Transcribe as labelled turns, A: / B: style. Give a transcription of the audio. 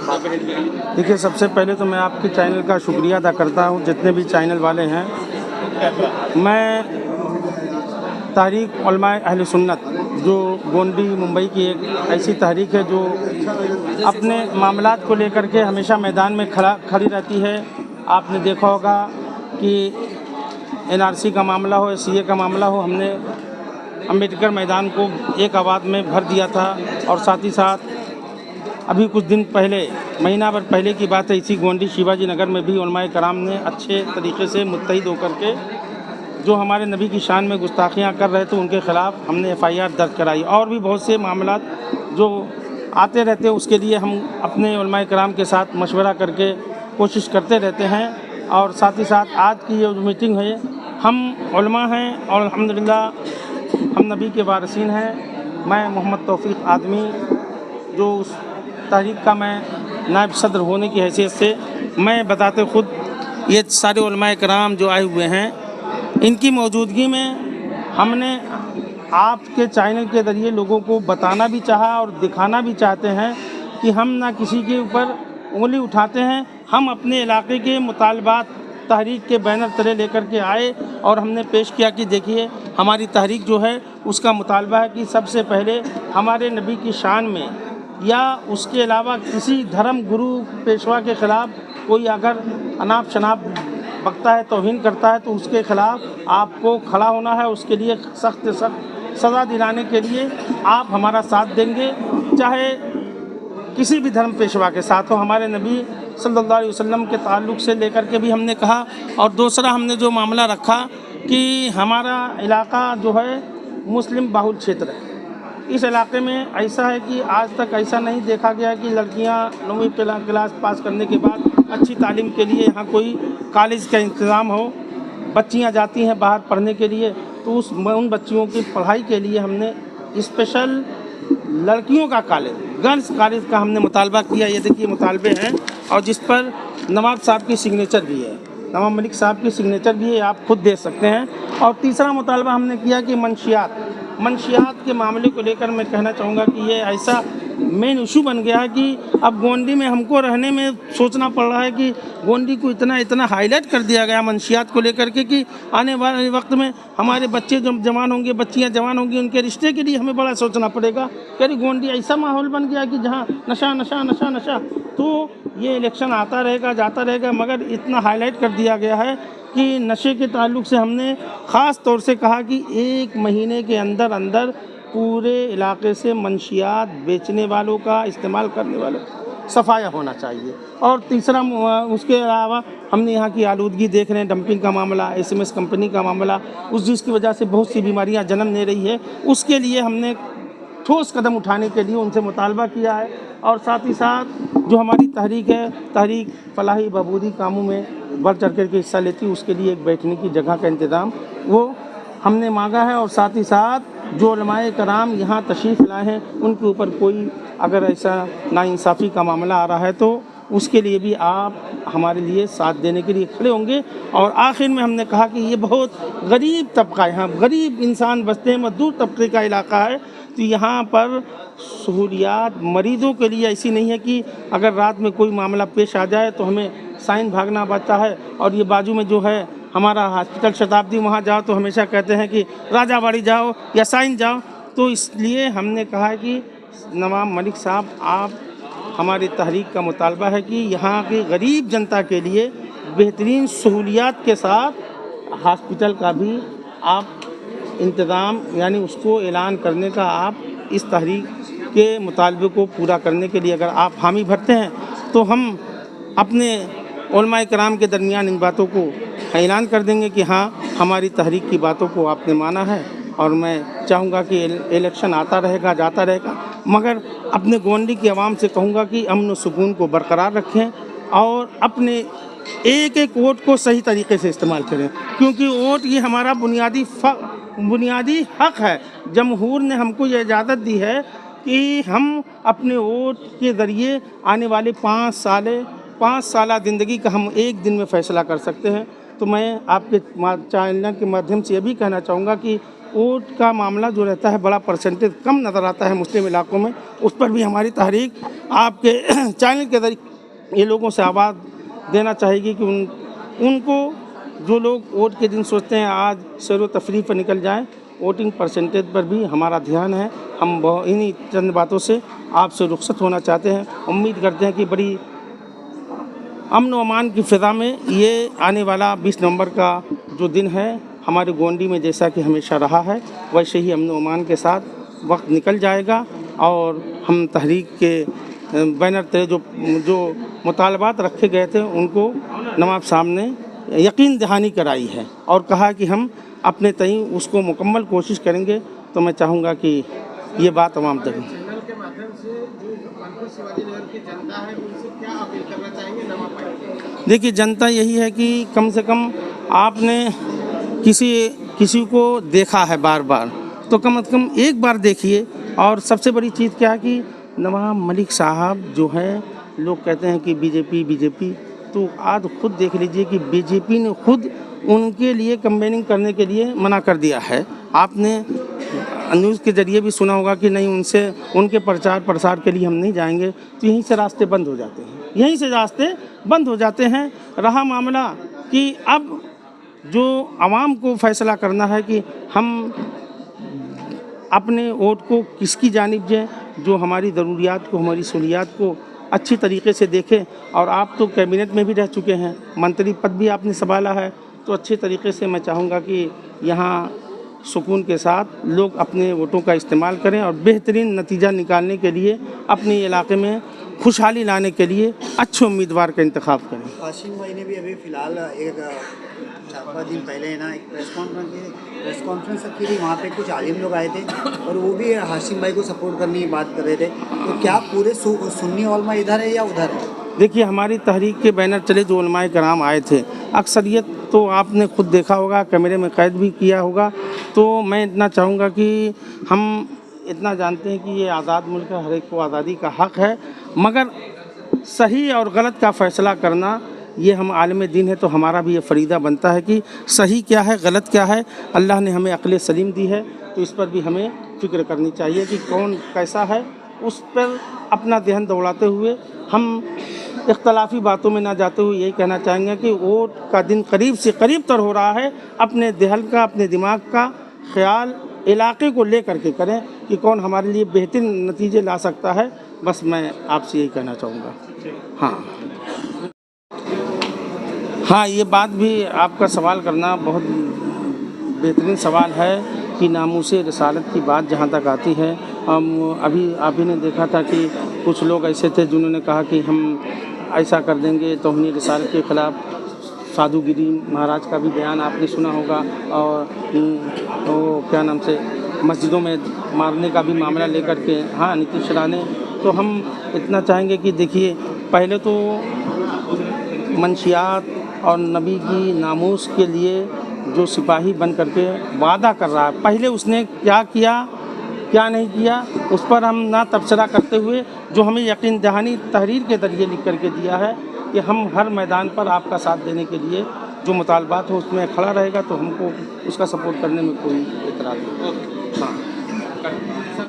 A: देखिए, सबसे पहले तो मैं आपके चैनल का शुक्रिया अदा करता हूँ, जितने भी चैनल वाले हैं। मैं तहरीक उलमाए अहले सुन्नत, जो गोंडी मुंबई की एक ऐसी तहरीक है जो अपने मामलात को लेकर के हमेशा मैदान में खड़ी रहती है। आपने देखा होगा कि एनआरसी का मामला हो या सीए का मामला हो, हमने अम्बेडकर मैदान को एक आवाज़ में भर दिया था। और साथ ही साथ अभी कुछ दिन पहले, महीना भर पहले की बात है, इसी गोंडी शिवाजी नगर में भी उलमाए कराम ने अच्छे तरीके से मुत्तहिद होकर के जो हमारे नबी की शान में गुस्ताखियाँ कर रहे थे उनके ख़िलाफ़ हमने एफआईआर दर्ज कराई। और भी बहुत से मामलात जो आते रहते हैं उसके लिए हम अपने उलमाए कराम के साथ मशवरा करके कोशिश करते रहते हैं। और साथ ही साथ आज की ये जो मीटिंग है, हम उलमा हैं और अल्हम्दुलिल्लाह हम नबी के वारिसीन हैं। मैं मोहम्मद तौफ़ीक आदमी, जो उस तहरीक का मैं नायब सदर होने की हैसियत से, मैं बताते ख़ुद ये सारे उलमाए कराम जो आए हुए हैं, इनकी मौजूदगी में हमने आपके चैनल के ज़रिए लोगों को बताना भी चाहा और दिखाना भी चाहते हैं कि हम ना किसी के ऊपर उंगली उठाते हैं। हम अपने इलाके के मुतालबात तहरीक के बैनर तले लेकर के आए और हमने पेश किया कि देखिए, हमारी तहरीक जो है उसका मुतालबा है कि सबसे पहले हमारे नबी की शान में या उसके अलावा किसी धर्म गुरु पेशवा के ख़िलाफ़ कोई अगर अनाप शनाप बकता है, तौहीन करता है, तो उसके ख़िलाफ़ आपको खड़ा होना है। उसके लिए सख्त सख्त सज़ा दिलाने के लिए आप हमारा साथ देंगे, चाहे किसी भी धर्म पेशवा के साथ हो। हमारे नबी सल्लल्लाहु अलैहि वसल्लम के ताल्लुक़ से लेकर के भी हमने कहा। और दूसरा हमने जो मामला रखा कि हमारा इलाका जो है मुस्लिम बाहुल क्षेत्र है। इस इलाके में ऐसा है कि आज तक ऐसा नहीं देखा गया कि लड़कियां 9वीं क्लास पास करने के बाद अच्छी तालीम के लिए यहाँ कोई कॉलेज का इंतज़ाम हो। बच्चियाँ जाती हैं बाहर पढ़ने के लिए, तो उन बच्चियों की पढ़ाई के लिए हमने स्पेशल लड़कियों का कॉलेज, गर्ल्स कॉलेज का हमने मुतालबा किया। ये देखिए मुतालबे हैं और जिस पर नवाब साहब की सिग्नेचर भी है, नवाब मलिक साहब की सिग्नेचर भी है, आप खुद देख सकते हैं। और तीसरा मुतालबा हमने किया कि मंशियात के मामले को लेकर मैं कहना चाहूँगा कि ये ऐसा मेन इशू बन गया है कि अब गोंडी में हमको रहने में सोचना पड़ रहा है कि गोंडी को इतना हाईलाइट कर दिया गया मंशियात को लेकर के कि आने वाले वक्त में हमारे बच्चे जब जवान होंगे, बच्चियां जवान होंगी, उनके रिश्ते के लिए हमें बड़ा सोचना पड़ेगा। क्योंकि गोंडी ऐसा माहौल बन गया कि जहाँ नशा नशा नशा नशा। तो ये इलेक्शन आता रहेगा, जाता रहेगा, मगर इतना हाईलाइट कर दिया गया है कि नशे के ताल्लुक़ से हमने ख़ास तौर से कहा कि 1 महीने के अंदर पूरे इलाके से मंशियात बेचने वालों का, इस्तेमाल करने वालों का सफाया होना चाहिए। और तीसरा उसके अलावा हमने यहाँ की आलूदगी देख रहे हैं, डंपिंग का मामला, एसएमएस कंपनी का मामला, जिसकी वजह से बहुत सी बीमारियाँ जन्म ले रही है। उसके लिए हमने ठोस कदम उठाने के लिए उनसे मुतालबा किया है। और साथ ही साथ जो हमारी तहरीक है, तहरीक फलाही बहबूदी कामों में बढ़ चढ़ कर के हिस्सा लेती है, उसके लिए एक बैठने की जगह का इंतज़ाम वो हमने मांगा है। और साथ ही साथ जो उलमाए कराम यहाँ तशरीफ़ लाए हैं, उनके ऊपर कोई अगर ऐसा नाइंसाफ़ी का मामला आ रहा है तो उसके लिए भी आप हमारे लिए साथ देने के लिए खड़े होंगे। और आखिर में हमने कहा कि ये बहुत गरीब तबका, यहाँ गरीब इंसान बसते हैं, मजदूर तबके का इलाका है, तो यहाँ पर सहूलियात मरीज़ों के लिए ऐसी नहीं है कि अगर रात में कोई मामला पेश आ जाए तो हमें साइन भागना पड़ता है। और ये बाजू में जो है हमारा हॉस्पिटल शताब्दी, वहाँ जाओ तो हमेशा कहते हैं कि राजाबाड़ी जाओ या साइन जाओ। तो इसलिए हमने कहा है कि नवाब मलिक साहब, आप हमारी तहरीक का मुतालबा है कि यहाँ की गरीब जनता के लिए बेहतरीन सहूलियात के साथ हॉस्पिटल का भी आप इंतज़ाम, यानी उसको ऐलान करने का आप इस तहरीक के मुतालबे को पूरा करने के लिए अगर आप हामी भरते हैं तो हम अपने उलमाए कराम के दरमियान इन बातों को ऐलान कर देंगे कि हाँ, हमारी तहरीक की बातों को आपने माना है। और मैं चाहूँगा कि इलेक्शन आता रहेगा, जाता रहेगा, मगर अपने गोंडी की आवाम से कहूँगा कि अमन व सुकून को बरकरार रखें और अपने एक एक वोट को सही तरीके से इस्तेमाल करें, क्योंकि वोट ये हमारा बुनियादी हक़ है। जमहूर ने हमको ये इजाज़त दी है कि हम अपने वोट के ज़रिए आने वाले 5 साल ज़िंदगी का हम एक दिन में फ़ैसला कर सकते हैं। तो मैं आपके चैनल के माध्यम से ये भी कहना चाहूँगा कि वोट का मामला जो रहता है बड़ा परसेंटेज कम नज़र आता है मुस्लिम इलाकों में, उस पर भी हमारी तहरीक आपके चैनल के जरिए ये लोगों से आवाज़ देना चाहेगी कि उनको जो लोग वोट के दिन सोचते हैं आज सैर व तफरीह पर निकल जाएं, वोटिंग परसेंटेज पर भी हमारा ध्यान है। हम इन्हीं चंद बातों से आपसे रुखसत होना चाहते हैं। उम्मीद करते हैं कि बड़ी अमन व अमान की फ़िज़ा में ये आने वाला 20 नवंबर का जो दिन है हमारे गोंडी में जैसा कि हमेशा रहा है वैसे ही अमन व अमान के साथ वक्त निकल जाएगा और हम तहरीक के बैनर थे जो मुतालबात रखे गए थे उनको नवाब साहब ने यकीन दहानी कराई है और कहा कि हम अपने तय उसको मुकम्मल कोशिश करेंगे। तो मैं चाहूँगा कि ये बात तमाम तक
B: चैनल के माध्यम से जो कानपुर शिवाजीनगर की जनता है उनसे क्या अपील करना चाहेंगे नवाब भाई?
A: देखिए, जनता यही है कि कम से कम आपने किसी को देखा है बार बार तो कम से कम एक बार देखिए। और सबसे बड़ी चीज़ क्या है कि नवाब मलिक साहब जो है लोग कहते हैं कि बीजेपी, तो आज खुद देख लीजिए कि बीजेपी ने खुद उनके लिए कैंपेनिंग करने के लिए मना कर दिया है। आपने न्यूज़ के ज़रिए भी सुना होगा कि नहीं उनके प्रचार प्रसार के लिए हम नहीं जाएंगे, तो यहीं से रास्ते बंद हो जाते हैं। रहा मामला कि अब जो आवाम को फैसला करना है कि हम अपने वोट को किसकी जानिब दें जो हमारी ज़रूरियात को हमारी सहूलियात को अच्छी तरीके से देखें। और आप तो कैबिनेट में भी रह चुके हैं, मंत्री पद भी आपने संभाला है, तो अच्छे तरीके से मैं चाहूँगा कि यहाँ सुकून के साथ लोग अपने वोटों का इस्तेमाल करें और बेहतरीन नतीजा निकालने के लिए अपने इलाके में खुशहाली लाने के लिए अच्छे उम्मीदवार का इंतखाब करें।
C: हाशिम भाई ने भी अभी फ़िलहाल एक 4-5 दिन पहले ना एक प्रेस कॉन्फ्रेंस रखी थी, वहाँ पे कुछ आलिम लोग आए थे और वो भी हाशिम भाई को सपोर्ट करने की बात कर रहे थे। तो क्या पूरे सुन्नी उलमा इधर है या उधर है?
A: देखिए, हमारी तहरीक के बैनर चले जो उलमाए कराम आए थे, अक्सरियत तो आपने खुद देखा होगा, कैमरे में कैद भी किया होगा। तो मैं इतना चाहूँगा कि हम इतना जानते हैं कि ये आज़ाद मुल्क है, हर एक को आज़ादी का हक़ है, मगर सही और गलत का फ़ैसला करना ये हम आलिम दीन है तो हमारा भी ये फ़रीदा बनता है कि सही क्या है गलत क्या है। अल्लाह ने हमें अक़ल सलीम दी है तो इस पर भी हमें फ़िक्र करनी चाहिए कि कौन कैसा है, उस पर अपना ध्यान दौड़ाते हुए हम इख्तलाफी बातों में ना जाते हुए यही कहना चाहेंगे कि वोट का दिन करीब से करीब तर हो रहा है। अपने दिल का अपने दिमाग का ख्याल इलाके को ले करके करें कि कौन हमारे लिए बेहतरीन नतीजे ला सकता है। बस मैं आपसे यही कहना चाहूँगा। हाँ, ये बात भी आपका सवाल करना बहुत बेहतरीन सवाल है कि नामूसे रिसालत की बात जहाँ तक आती है, हम अभी आप ही ने देखा था कि कुछ लोग ऐसे थे जिन्होंने कहा कि हम ऐसा कर देंगे तौहीन रिसालत के ख़िलाफ़। साधुगिरी महाराज का भी बयान आपने सुना होगा और वो क्या नाम से मस्जिदों में मारने का भी मामला लेकर के नीतीश राणे। तो हम इतना चाहेंगे कि देखिए, पहले तो मंशियात और नबी की नामूस के लिए जो सिपाही बन करके वादा कर रहा है, पहले उसने क्या किया क्या नहीं किया उस पर हम ना तबसरा करते हुए जो हमें यकीन दहानी तहरीर के ज़रिए लिख करके दिया है कि हम हर मैदान पर आपका साथ देने के लिए जो मुतालबात हो उसमें खड़ा रहेगा, तो हमको उसका सपोर्ट करने में कोई एतराज़ नहीं। हाँ।